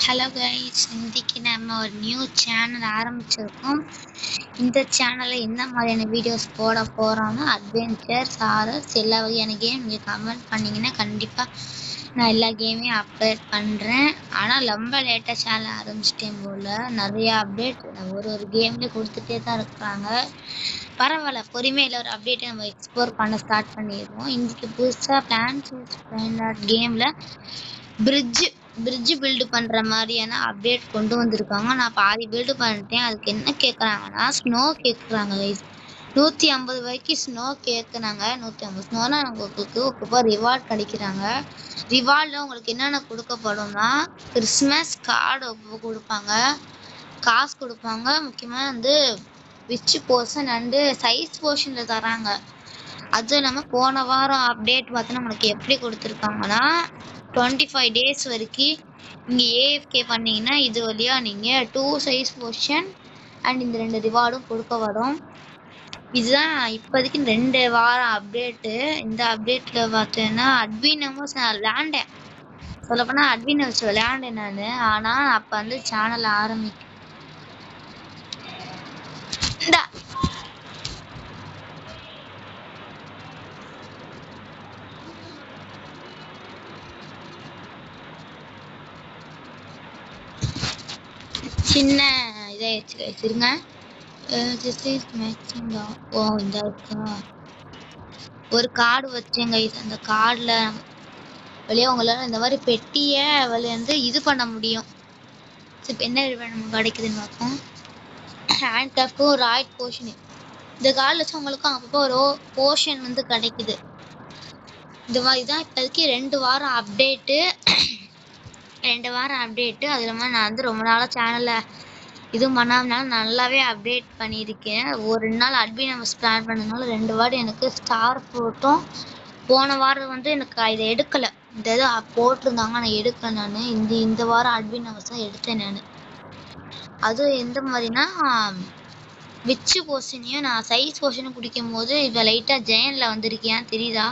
Hello guys, இன்றைக்கி நம்ம ஒரு நியூ சேனல் ஆரம்பிச்சிருக்கோம். இந்த சேனலில் என்ன மாதிரியான வீடியோஸ் போட போகிறோன்னா அட்வென்ச்சர்ஸ், ஹாரர்ஸ் எல்லா வகையான கேம் நீங்கள் கமெண்ட் பண்ணிங்கன்னா கண்டிப்பாக நான் எல்லா கேமையும் அப்டேட் பண்ணுறேன். ஆனால் ரொம்ப லேட்டாக சேனல் ஆரம்பிச்சிட்டேன் போல். நிறையா அப்டேட் ஒரு கேம்லேயே கொடுத்துட்டே தான் இருக்கிறாங்க. பரவாயில்ல, பொறுமையில் ஒரு அப்டேட்டை நம்ம எக்ஸ்ப்ளோர் பண்ண ஸ்டார்ட் பண்ணிடுவோம். இன்றைக்கி புதுசாக பிளான்ஸ் கேமில் பிரிட்ஜ் பில்டு பண்ணுற மாதிரியான அப்டேட் கொண்டு வந்திருக்காங்க. நான் பாதி பில்டு பண்ணிட்டேன். அதுக்கு என்ன கேட்குறாங்கன்னா ஸ்னோ கேட்குறாங்க கைஸ். 150 வரைக்கும் ஸ்னோ கேட்குறாங்க. 150 ஸ்னோனா உங்களுக்கு ரிவார்ட் கிடைக்கிறாங்க. ரிவார்டில் உங்களுக்கு என்னென்ன கொடுக்கப்படும்னா கிறிஸ்மஸ் கார்டு கொடுப்பாங்க, காசு கொடுப்பாங்க. முக்கியமாக விச் போர்ஷன் அண்டு சைஸ் போர்ஷனில் தராங்க. அது நம்ம போன வாரம் அப்டேட் பார்த்தோன்னா நம்மளுக்கு எப்படி கொடுத்துருக்காங்கன்னா 25 days வரைக்கும் நீங்கள் ஏஎஃப்கே பண்ணிங்கன்னா இது வழியாக நீங்கள் 2 சைஸ் போர்ஷன் அண்ட் இந்த 2 ரிவார்டும் கொடுக்க வரும். இதுதான் இப்போதைக்கு 2 வாரம் அப்டேட்டு. இந்த அப்டேட்டில் பார்த்தீங்கன்னா அட்வின் நம்பர்ஸ் நான் விளையாண்டேன். சொல்லப்போனால் அட்வின் நம்பர்ஸ் விளையாண்டேன் நான். ஆனால் அப்போ சேனல் ஆரம்பிக்கும் சின்ன இதாகிடுச்சு கைஸ். இருங்க, இந்த ஒரு கார்டு வச்சேன் கைஸ். அந்த கார்டில் வெளியே உங்களால் இந்த மாதிரி பெட்டியை இது பண்ண முடியும். இப்போ என்ன நமக்கு கிடைக்குதுன்னு பார்ப்போம். ஹேண்ட் கிராஃப்ட்டும் ராய்ட் போர்ஷனு இந்த கார்டில் வச்சு உங்களுக்கும் அப்பப்போ ஒரு போர்ஷன் கிடைக்குது. இந்த மாதிரி தான் இப்போதைக்கு 2 வாரம் அப்டேட்டு. 2 வாரம் அப்டேட்டு. அது இல்லாமல் நான் ரொம்ப நாளாக சேனலில் இதுவும் பண்ணாதனால நல்லாவே அப்டேட் பண்ணியிருக்கேன். ஒரு 2 நாள் அட்மின் நம்ம பிளான் பண்ணதுனால 2 வாரம் எனக்கு ஸ்டார் போட்டோம். போன வாரம் எனக்கு இதை எடுக்கலை. இந்த இது போட்டிருந்தாங்க, நான் எடுக்கலை. நான் இந்த வாரம் அட்மின் நம்பர்ஸ் தான் எடுத்தேன் நான். அதுவும் எந்த மாதிரினா விச்சு போர்ஷனையும் நான் சைஸ் போர்ஷனும் பிடிக்கும் போது இப்போ லைட்டாக ஜெயனில் வந்திருக்கேன். தெரியுதா?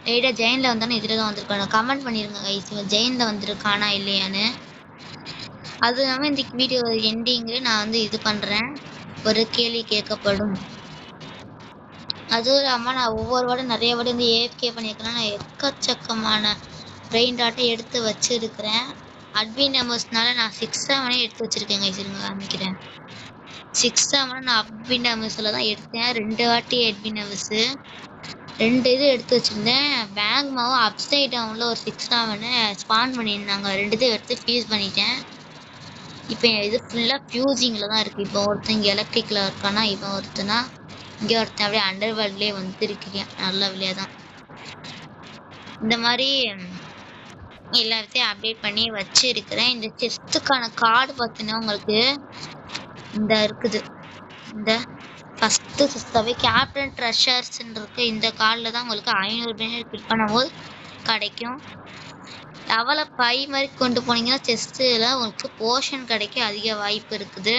லைட்டாக ஜெயினில் வந்தானே இதில் தான் வந்திருக்கானு கமெண்ட் பண்ணிடுங்க கைஸ். இவன் ஜெயினில் வந்திருக்கானா இல்லையான்னு. அது இல்லாமல் இந்த வீடியோ எண்டிங்கில் நான் இது பண்ணுறேன், ஒரு கேள்வி கேட்கப்படும். அதுவும் இல்லாமல் நான் ஒவ்வொரு வாரம் நிறைய வாட்டி ஏஎஃப்கே பண்ணியிருக்கேன். நான் எக்கச்சக்கமான பிரெயின் டாட்டை எடுத்து வச்சுருக்கிறேன். அட்மின் நம்பர்ஸ்னால நான் 6-7 எடுத்து வச்சுருக்கேன் கைஸ். இருங்க காமிக்கிறேன். 6-7 நான் அட்மின் நம்பர்ஸில் தான் எடுத்தேன். 2 வாட்டி அட்மின் நம்பர்ஸு 2 இது எடுத்து வச்சுருந்தேன். பேங்க்மாவும் அப்சைட் டவுனில் ஒரு 6-7 ஸ்பான் பண்ணியிருந்தாங்க. 2 இது எடுத்து ஃபியூஸ் பண்ணிட்டேன். இப்போ இது ஃபுல்லாக ஃபியூசிங்கில் தான் இருக்குது. இப்போ ஒருத்தன் இங்கே எலக்ட்ரிக்கில் இருக்கானா, இப்போ ஒருத்தனா இங்கே ஒருத்தன் அப்படியே அண்டர் வேர்ல்ட்லேயே வந்துருக்கேன். நல்ல வழியாக தான் இந்த மாதிரி எல்லாத்தையும் அப்டேட் பண்ணி வச்சுருக்கிறேன். இந்த செஸ்ட்டுக்கான கார்டு பார்த்தீங்கன்னா உங்களுக்கு இந்த இருக்குது. இந்த ஃபஸ்ட்டு சிஸ்டாவே கேப்டன் ட்ரெஷர்ஸ்ன்னு இருக்குது. இந்த கார்டில் தான் உங்களுக்கு 500 பேர் கிளிக் பண்ணும்போது கிடைக்கும். லெவலை 5 மாதிரி கொண்டு போனீங்கன்னா செஸ்ட்டில் உங்களுக்கு போர்ஷன் கிடைக்க அதிக வாய்ப்பு இருக்குது.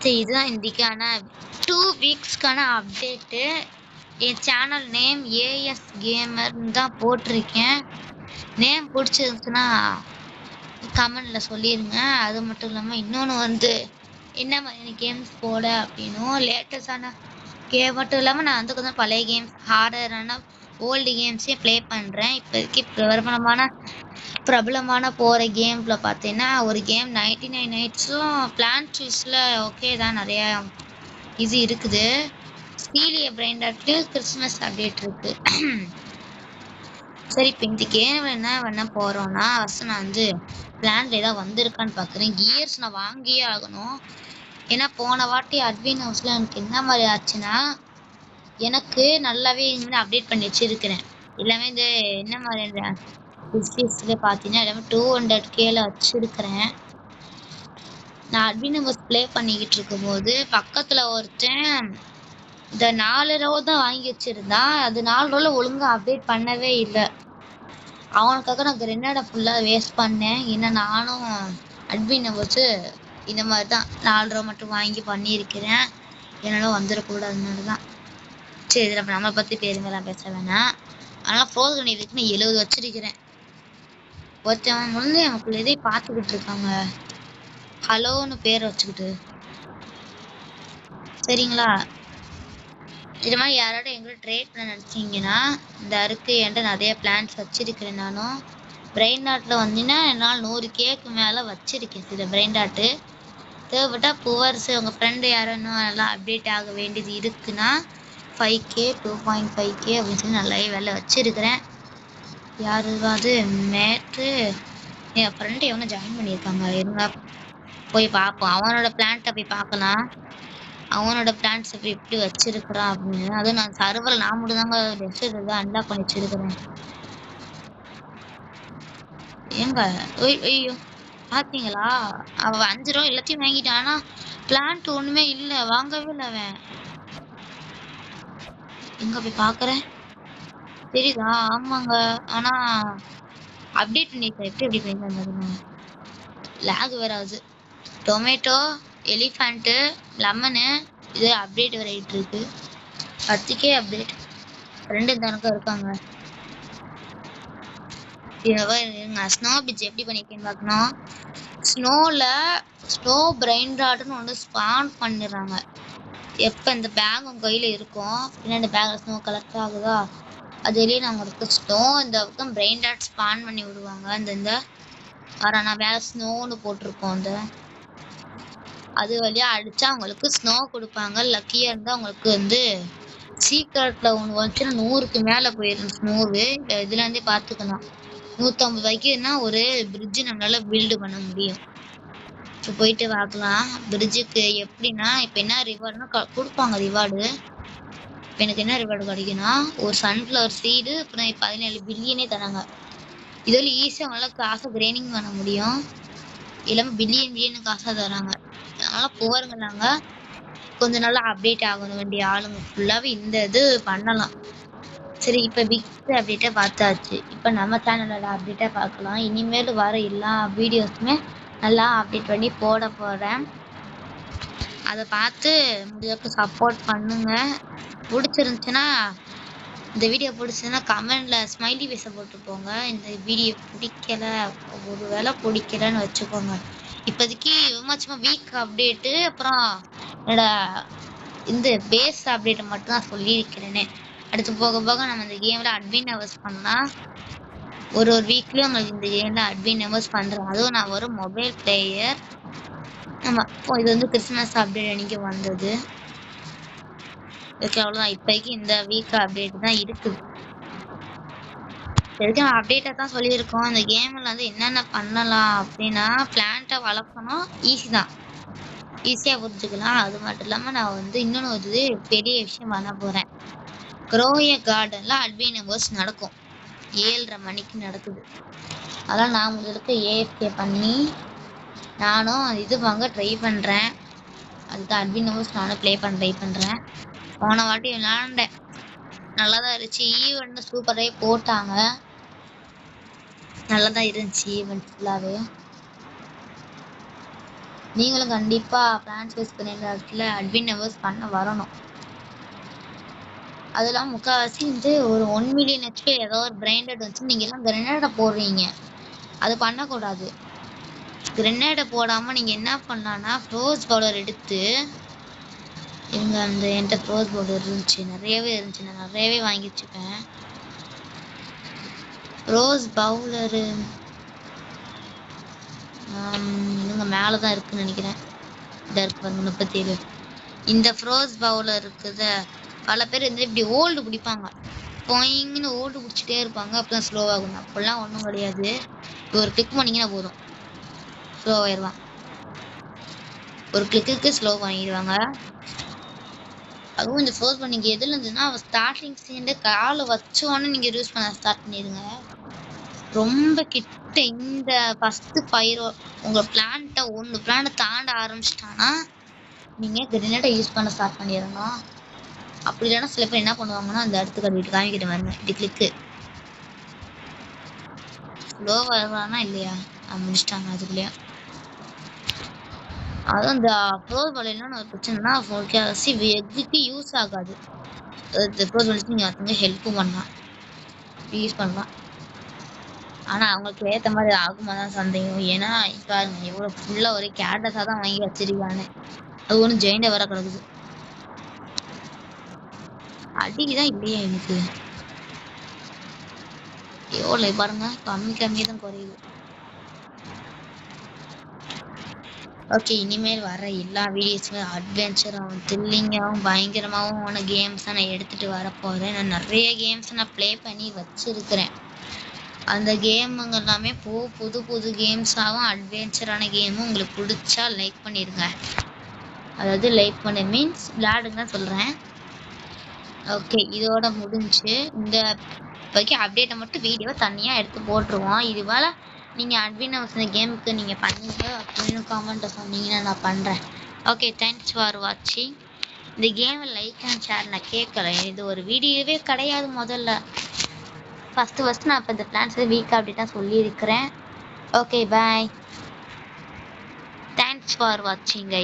சரி, இதுதான் இன்றைக்கான 2 வீக்ஸ்க்கான அப்டேட்டு. என் சேனல் நேம் ஏஎஸ் கேமர்னு தான் போட்டிருக்கேன். நேம் பிடிச்சிருந்துச்சுன்னா கமெண்டில் சொல்லிடுங்க. அது மட்டும் இல்லாமல் இன்னொன்று என்ன மாதிரியான கேம்ஸ் போட அப்படின்னும் லேட்டஸ்டான கேம் மட்டும் இல்லாமல் நான் கொஞ்சம் பழைய கேம்ஸ், ஹாரரான ஓல்டு கேம்ஸே ப்ளே பண்ணுறேன். இப்போதைக்கு பிரபலமான போகிற கேமில் பார்த்தீங்கன்னா ஒரு கேம் 99 நைட்ஸும் பிளான்ட்ஸில் ஓகே தான். நிறையா இது இருக்குது. ஸ்டீலிய பிரைன் டாட்லேயும் கிறிஸ்மஸ் அப்டேட் இருக்குது. சரி, இப்போ இந்த கேம் என்ன பண்ண போகிறோன்னா ஃபஸ்ட்டு நான் பிளான்ல ஏதாவது வந்திருக்கான்னு பார்க்குறேன். கியர்ஸ் நான் வாங்கியே ஆகணும். ஏன்னா போன வாட்டி அட்வின் ஹவுஸில் எனக்கு என்ன மாதிரி ஆச்சுன்னா எனக்கு நல்லாவே அப்டேட் பண்ணி வச்சுருக்கிறேன். எல்லாமே என்ன மாதிரி பிஸ்னஸில் பார்த்தீங்கன்னா எல்லாமே 200Kல வச்சுருக்கிறேன். நான் அட்வின் ஹவுஸ் ப்ளே பண்ணிக்கிட்டு இருக்கும்போது பக்கத்தில் ஒருத்தன் இந்த 4 ரோ தான் வாங்கி வச்சுருந்தான். அது 4 ரோவில் ஒழுங்காக அப்டேட் பண்ணவே இல்லை. அவனுக்காக நான் கிரெனேடை ஃபுல்லாக வேஸ்ட் பண்ணேன். ஏன்னா நானும் அட்மின் நம்பர்ஸு இந்த மாதிரி தான் 4 ரூபா மட்டும் வாங்கி பண்ணியிருக்கிறேன். என்னால் வந்துடக்கூடாதுனால தான். சரி, இதில் நம்மளை பற்றி பெருமைலாம் பேச வேணாம். அதனால் ஃபோர்ஸ் பண்ணிட்டு நான் 70 வச்சுருக்கிறேன். ஒருத்தவங்க வந்து நமக்குள்ள எதை பார்த்துக்கிட்டு இருக்காங்க. ஹலோன்னு பேரை வச்சுக்கிட்டு. சரிங்களா? இது மாதிரி யாரோட எங்கிட்ட ட்ரேட் பண்ண நினச்சிங்கன்னா இந்த அருக்கு என்கிட்ட நிறைய பிளான்ஸ் வச்சிருக்கிறேன். நானும் பிரெயின் டாட்டில் வந்தீங்கன்னா என்னால் 100 கேக்கு மேலே வச்சிருக்கேன். சில பிரெயின் டாட்டு தேவைப்பட்டா புவர்ஸ் உங்கள் ஃப்ரெண்டு யாரும் இன்னும் நல்லா அப்டேட் ஆக வேண்டியது இருக்குன்னா 5K 2.5K அப்படின்னு சொல்லி நல்லாவே வேலை வச்சிருக்கிறேன். யாருவாது நேற்று என் ஃப்ரெண்டு எவனை ஜாயின் பண்ணியிருக்காங்க. இருந்தா போய் பார்ப்போம். அவனோட பிளான்ட்டை போய் பார்க்கலாம். அவனோட பிளான்ஸ் இப்போ எப்படி வச்சிருக்கிறான் அப்படின்னு. அதுவும் நான் சர்வரில் நான் மட்டும் தாங்க டெஸ்ட் அன்லாக் பண்ணி வச்சிருக்கிறேன். ஏங்க ஐயோ பார்த்தீங்களா? அவன் 5 ரூபா எல்லாத்தையும் வாங்கிட்டான். ஆனால் பிளான்ட் ஒன்றுமே இல்லை, வாங்கவே இல்லை அவன். எங்க போய் பார்க்குறேன் தெரியுதா? ஆமாங்க. ஆனால் அப்டேட் பண்ணியிருக்கேன். எப்படி பண்ணியிருக்காங்க லேக் வராது. டொமேட்டோ, எலிஃபண்ட்டு, லெமனு இது அப்டேட் வரையிட்டு இருக்கு. 10K update. 2 தனக்கும் இருக்காங்க. ஸ்னோ பிட்ச் எப்படி பண்ணியிருக்கேன்னு பார்க்கணும். ஸ்னோ பிரெயின் ராட்னு ஒன்று ஸ்பான் பண்ணிடுறாங்க. எப்போ இந்த பேக் உங்கள் கையில் இருக்கும் பின்னாடி பேக்கில் ஸ்னோ கலெக்ட் ஆகுதா அதுலேயே நாங்கள் இருக்க ஸ்னோ இந்த பக்கம் பிரெயின் டாட் ஸ்பான் பண்ணி விடுவாங்க. இந்த நான் வேற ஸ்னோன்னு போட்டிருக்கோம். அது வழியாக அடித்தா அவங்களுக்கு ஸ்னோ கொடுப்பாங்க. லக்கியாக இருந்தால் அவங்களுக்கு வந்து சீக்கிரத்தில் ஒன்று வந்துச்சுன்னா 100க்கு மேலே போயிடும் ஸ்னோவு. இதுலேருந்தே பார்த்துக்கலாம். 150 ரூபாய்க்குன்னா ஒரு பிரிட்ஜு நம்மளால் பில்டு பண்ண முடியும். இப்போ போயிட்டு பார்க்கலாம் பிரிட்ஜுக்கு எப்படின்னா. இப்போ என்ன ரிவார்டுனா கொடுப்பாங்க ரிவார்டு. இப்போ எனக்கு என்ன ரிவார்டு கிடைக்குன்னா ஒரு சன்ஃப்ளவர் சீடு அப்புறம் 17 பில்லியனே தராங்க. இதில் ஈஸியாக அவங்களால காசை கிரைண்டிங் பண்ண முடியும். எல்லாமே பில்லியன் காசாக தராங்க. அதனால் புவருங்க நாங்கள் கொஞ்சம் நல்லா அப்டேட் ஆகணும் வேண்டிய ஆளுங்க ஃபுல்லாகவே இந்த இது பண்ணலாம். சரி இப்போ பிக் அப்டேட்டை பார்த்தாச்சு. இப்போ நம்ம சேனலோட அப்டேட்டை பார்க்கலாம். இனிமேல் வர எல்லா வீடியோஸுமே நல்லா அப்டேட் பண்ணி போட போகிறேன். அதை பார்த்து முடிஞ்சளவுக்கு சப்போர்ட் பண்ணுங்கள். பிடிச்சிருந்துச்சுன்னா இந்த வீடியோ பிடிச்சதுன்னா கமெண்டில் ஸ்மைலி ஃபேஸை போட்டு போங்க. இந்த வீடியோ பிடிக்கலை ஒரு வேளை பிடிக்கலன்னு வச்சுக்கோங்க. இப்போதைக்கு சும்மா வீக் அப்டேட்டு அப்புறம் என்னோட இந்த பேஸ் அப்டேட்டை மட்டும் தான் சொல்லியிருக்கிறேனே. அடுத்து போக போக நம்ம இந்த கேமில் அட்மின் ஹவர்ஸ் பண்ணால் ஒரு வீக்லேயும் உங்களுக்கு இந்த கேமில் அட்மின் ஹவர்ஸ் பண்ணுறோம். அதுவும் நான் ஒரு மொபைல் பிளேயர். ஆமாம் இது வந்து கிறிஸ்மஸ் அப்டேட் அன்றைக்கி வந்தது. ஓகே அவ்வளோதான். இப்போதைக்கு இந்த வீக் அப்டேட் தான் இருக்குது. இதுக்கு நான் அப்டேட்டாக தான் சொல்லியிருக்கோம். இந்த கேமில் வந்து என்னென்ன பண்ணலாம் அப்படின்னா பிளான்ட்டை வளர்க்கணும். ஈஸி தான், ஈஸியாக புரிஞ்சுக்கலாம். அது மட்டும் இல்லாமல் நான் வந்து இன்னொன்று வந்து பெரிய விஷயம் பண்ண போகிறேன். க்ரோய கார்டனில் அட்மின் ஹவர்ஸ் நடக்கும். 7:30 மணிக்கு நடக்குது. அதெல்லாம் நான் உங்களுக்கு ஏஎஃப்கே பண்ணி நானும் இது வாங்க ட்ரை பண்ணுறேன். அதுக்கு அட்மின் ஹவர்ஸ் நானும் ப்ளே பண்ண ட்ரை பண்ணுறேன். போன வாட்டி விளாண்டேன், நல்லா தான் இருந்துச்சு. ஈவெண்ட்டு சூப்பராகவே போட்டாங்க, நல்லா தான் இருந்துச்சு ஈவெண்ட் ஃபுல்லாகவே. நீங்களும் கண்டிப்பாக பிளான்ஸ் யூஸ் பண்ணிருந்த இடத்துல அட்மின் ஹவர்ஸ் பண்ண வரணும். அதெல்லாம் முக்கால்வாசி வந்து ஒரு 1 மில்லியன் ஹெச்பி ஏதோ ஒரு பிரைண்டட் வச்சு நீங்கள் எல்லாம் கிரெனேடை போடுறீங்க. அது பண்ணக்கூடாது. கிரெனேடை போடாமல் நீங்கள் என்ன பண்ணலான்னா ஃப்ரோஸ் பவுடர் எடுத்து இவங்க அந்த என்கிட்ட ஃப்ரோஸ் பவுடர் இருந்துச்சு, நிறையவே இருந்துச்சு. நான் நிறையவே வாங்கி வச்சுப்பேன். ரோஸ் பவுலரு இவங்க மேலே தான் இருக்குன்னு நினைக்கிறேன். இதாக இருக்கு பாருங்க 37. இந்த ஃப்ரோஸ் பவுலர் இருக்குது. பல பேர் வந்து இப்படி ஓல்டு பிடிப்பாங்க, போயிங்கன்னு ஓல்டு பிடிச்சிட்டே இருப்பாங்க. அப்போதான் ஸ்லோவாகும். அப்படிலாம் ஒன்றும் கிடையாது. ஒரு கிளிக் பண்ணிங்கன்னா போதும், ஸ்லோவாயிடுவான். ஒரு கிளிக்கு ஸ்லோ பண்ணிடுவாங்க. அதுவும் இந்த ஃப்ரோஸ் பண்ணிங்க எதில் இருந்துச்சுன்னா ஸ்டார்டிங் சீன்ல காலை வச்சோன்னு நீங்கள் யூஸ் பண்ண ஸ்டார்ட் பண்ணிடுங்க. ரொம்ப கிட்ட இந்த ஃபஸ்ட்டு பயிரோ உங்கள் பிளான்ட்டை ஒன்று பிளான்ட்டை தாண்ட ஆரம்பிச்சிட்டான்னா நீங்கள் கிரெனேடை யூஸ் பண்ண ஸ்டார்ட் பண்ணிடணும். அப்படி இல்லைன்னா சில பேர் என்ன பண்ணுவாங்கன்னா அந்த இடத்துக்கு வீட்டு காமிக்கிட்ட வருங்க இப்படி கிளிக்கு ஸ்லோ வருவானா இல்லையா முடிச்சிட்டாங்க அதுக்குள்ளேயே. அதுவும் இந்த ஃப்ரோஸ் வலையிலாம் ஒரு பிரச்சனைனா எக்ஸுக்கு யூஸ் ஆகாது. ஃப்ரோஸ் வலிச்சு நீங்கள் அதுங்க ஹெல்ப்பும் பண்ணலாம், யூஸ் பண்ணலாம். ஆனா அவங்களுக்கு ஏத்த மாதிரி ஆகுமா தான் சந்தேகம். ஏன்னா பாருங்க எவ்வளவு ஃபுல்லா ஒரே கேரட்டஸா தான் வாங்கி வச்சிருக்கானு. அது ஒண்ணு ஜெயிண்ட வேற கிடக்குது. அடிதான் இல்லையா எனக்கு. எவ்வளவு பாருங்க கம்மி கம்மி தான் குறையுது. ஓகே, இனிமேல் வர எல்லா வீடியோஸுமே அட்வென்ச்சராகவும் த்ரில்லிங்காகவும் பயங்கரமாகவும் கேம்ஸ் நான் எடுத்துட்டு வர போறேன். நான் நிறைய கேம்ஸ் நான் ப்ளே பண்ணி வச்சிருக்கிறேன். அந்த கேமுங்க எல்லாமே புது புது கேம்ஸாகவும் அட்வென்ச்சரான கேமும் உங்களுக்கு பிடிச்சா லைக் பண்ணிடுங்க. அதாவது லைக் பண்ண மீன்ஸ் விளையாடுங்க சொல்றேன். ஓகே, இதோட முடிஞ்சு இந்த வரைக்கும் அப்டேட்டை மட்டும் வீடியோ தனியாக எடுத்து போட்டுருவோம். இதுவேளை நீங்கள் அட்வின் இந்த கேமுக்கு நீங்கள் பண்ணுங்க அப்படின்னு காமெண்ட்டை சொன்னீங்கன்னா நான் பண்ணுறேன். ஓகே, தேங்க்ஸ் ஃபார் வாட்சிங். இந்த கேமை லைக் அண்ட் ஷேர் நான் கேட்கல. இது ஒரு வீடியோவே கிடையாது முதல்ல. ஃபஸ்ட்டு நான் இப்போ இந்த பிளான்ஸ் வீக் அப்டேட்டாக சொல்லியிருக்கிறேன். Okay, bye. தேங்க்ஸ் ஃபார் வாட்சிங் கைஸ்.